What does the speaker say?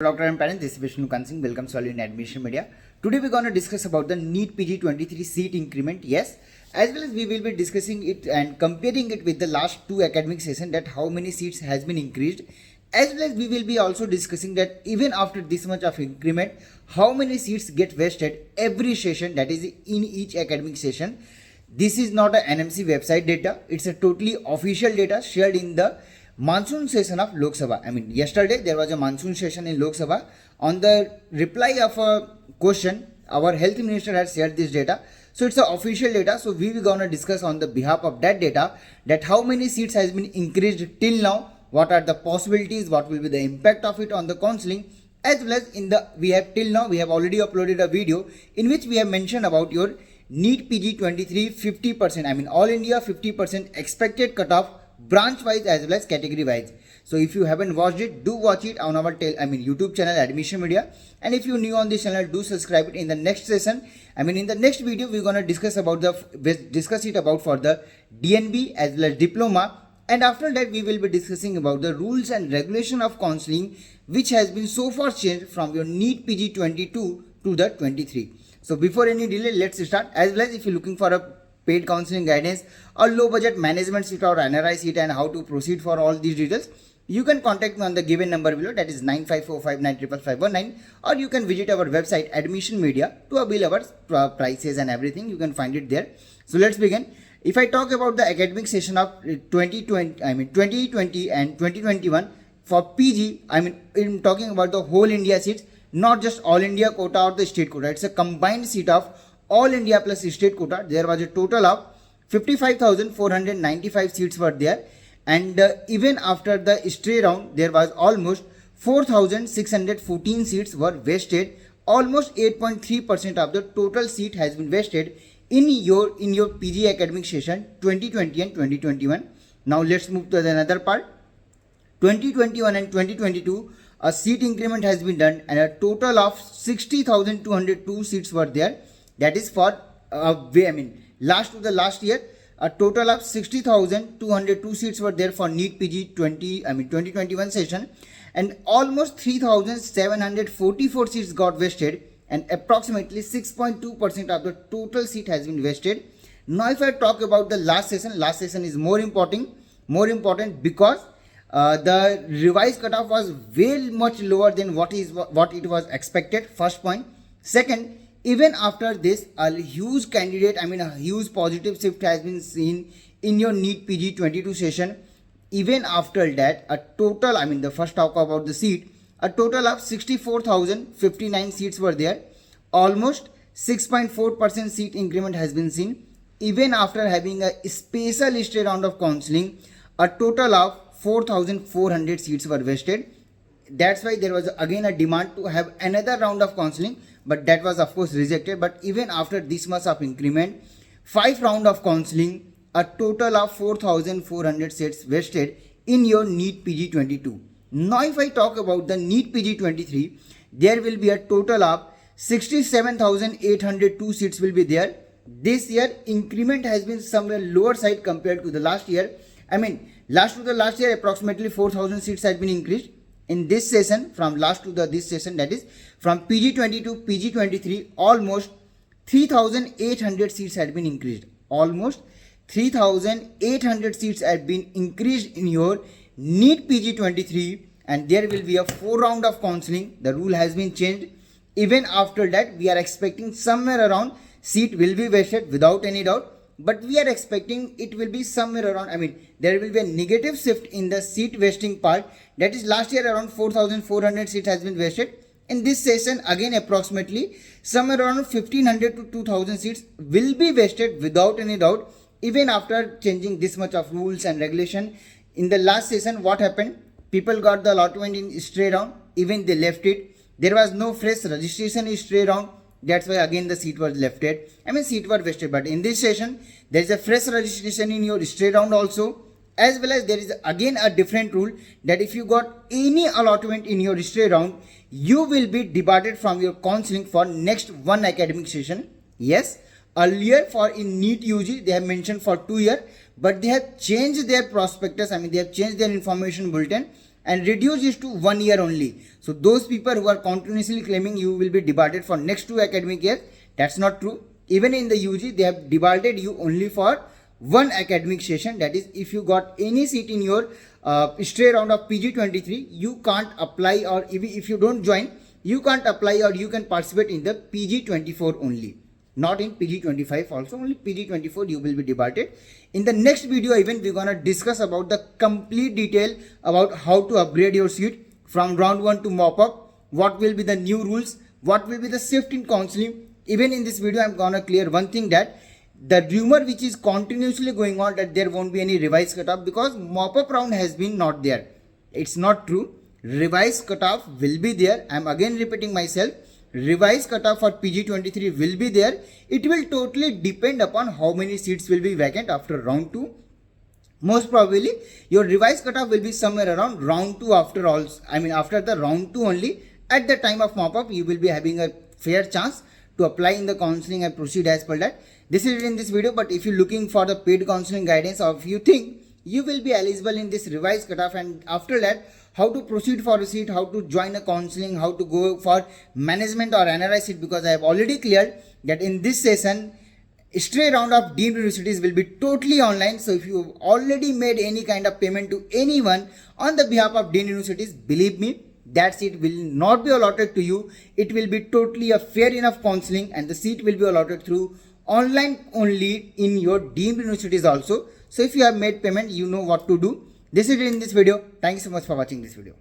Doctor and parents, this is Vishnu Kansing. Welcome to all in Admission Media. Today we're going to discuss about the NEET PG 23 seat increment. Yes, as well as we will be discussing it and comparing it with the last two academic session, that how many seats has been increased. As well as we will be also discussing that even after this much of increment, how many seats get vested every session, that is in each academic session. This is not a NMC website data. It's a totally official data shared in the monsoon session of Lok Sabha. I mean, yesterday there was a monsoon session in Lok Sabha. On the reply of a question, our health minister has shared this data. So it's a official data. So we will gonna discuss on the behalf of that data, that how many seats has been increased till now, what are the possibilities, what will be the impact of it on the counseling, as well as we have already uploaded a video in which we have mentioned about your NEET PG 23 50%, I mean all India 50% expected cutoff, branch wise as well as category wise. So if you haven't watched it, do watch it on our YouTube channel Admission Media, and if you're new on this channel, do subscribe it. In the next session, in the next video, we're gonna discuss it about for the DNB as well as diploma, and after that we will be discussing about the rules and regulation of counseling which has been so far changed from your NEET PG 22 to the 23. So before any delay, let's start. As well as if you're looking for a paid counseling guidance or low budget management seat or NRI seat and how to proceed for all these details, you can contact me on the given number below, that is 9545955519, or you can visit our website Admission Media to avail our prices and everything. You can find it there. So let's begin. If I talk about the academic session of 2020 and 2021 for PG, I'm talking about the whole India seats, not just all India quota or the state quota. It's a combined seat of all India plus state quota. There was a total of 55,495 seats were there, and even after the stray round, there was almost 4,614 seats were vested. Almost 8.3% of the total seat has been vested in your PG academic session 2020 and 2021. Now let's move to another part. 2021 and 2022, a seat increment has been done, and a total of 60,202 seats were there. That is for last year, a total of 60,202 seats were there for NEET PG 2021 session, and almost 3,744 seats got vested, and approximately 6.2% of the total seat has been vested. Now if I talk about the last session is more important because the revised cutoff was very much lower than what it was expected. First point. Second, even after this, a huge positive shift has been seen in your NEET PG 22 session. Even after that, a total, the first talk about the seat, a total of 64,059 seats were there. Almost 6.4% seat increment has been seen. Even after having a special stray round of counseling, a total of 4,400 seats were vested. That's why there was again a demand to have another round of counseling, but that was of course rejected. But even after this much of increment, 5 round of counseling, a total of 4,400 seats vested in your NEET PG 22. Now if I talk about the NEET PG 23, there will be a total of 67,802 seats will be there. This year increment has been somewhere lower side compared to the last year. Last year approximately 4,000 seats has been increased. In this session, from last to this session, that is from PG 22 PG 23, almost 3,800 seats had been increased. Almost 3,800 seats had been increased in your NEET PG 23, and there will be a 4 round of counseling. The rule has been changed. Even after that, we are expecting somewhere around seat will be vested without any doubt. But we are expecting it will be somewhere around, there will be a negative shift in the seat vesting part. That is last year around 4,400 seats has been vested. In this session again approximately somewhere around 1,500 to 2,000 seats will be vested without any doubt. Even after changing this much of rules and regulation, in the last session what happened? People got the allotment in stray round, even they left it. There was no fresh registration in stray round. That's why again the seat was lefted. Seat were vested. But in this session, there is a fresh registration in your stray round also. As well as there is again a different rule that if you got any allotment in your stray round, you will be debarred from your counseling for next one academic session. Yes, earlier for in NEET UG, they have mentioned for 2 years, but they have changed their prospectus. They have changed their information bulletin. and reduce it to 1 year only. So those people who are continuously claiming you will be debarred for next 2 academic years, that's not true. Even in the UG, they have debarred you only for 1 academic session. That is, if you got any seat in your stray round of PG23, you can't apply, or if you don't join, you can't apply, or you can participate in the PG24 only. Not in PG25 also, only PG24 you will be debarred. In the next video even we're gonna discuss about the complete detail about how to upgrade your seat from round 1 to mop-up, what will be the new rules, what will be the shift in counseling. Even in this video I'm gonna clear one thing, that the rumor which is continuously going on that there won't be any revised cutoff because mop-up round has been not there. It's not true. Revised cutoff will be there. I'm again repeating myself. Revised cutoff for PG23 will be there. It will totally depend upon how many seats will be vacant after round 2. Most probably your revised cutoff will be somewhere around round 2 after all. After the round 2 only. At the time of mop-up you will be having a fair chance to apply in the counseling and proceed as per that. This is it in this video, but if you're looking for the paid counseling guidance, or if you think you will be eligible in this revised cutoff, and after that how to proceed for a seat, how to join a counseling, how to go for management or NRI seat, because I have already cleared that in this session stray round of deemed universities will be totally online. So if you already made any kind of payment to anyone on the behalf of deemed universities, believe me, that seat will not be allotted to you. It will be totally a fair enough counseling, and the seat will be allotted through online only in your deemed universities also. So if you have made payment, you know what to do. This is it in this video. Thank you so much for watching this video.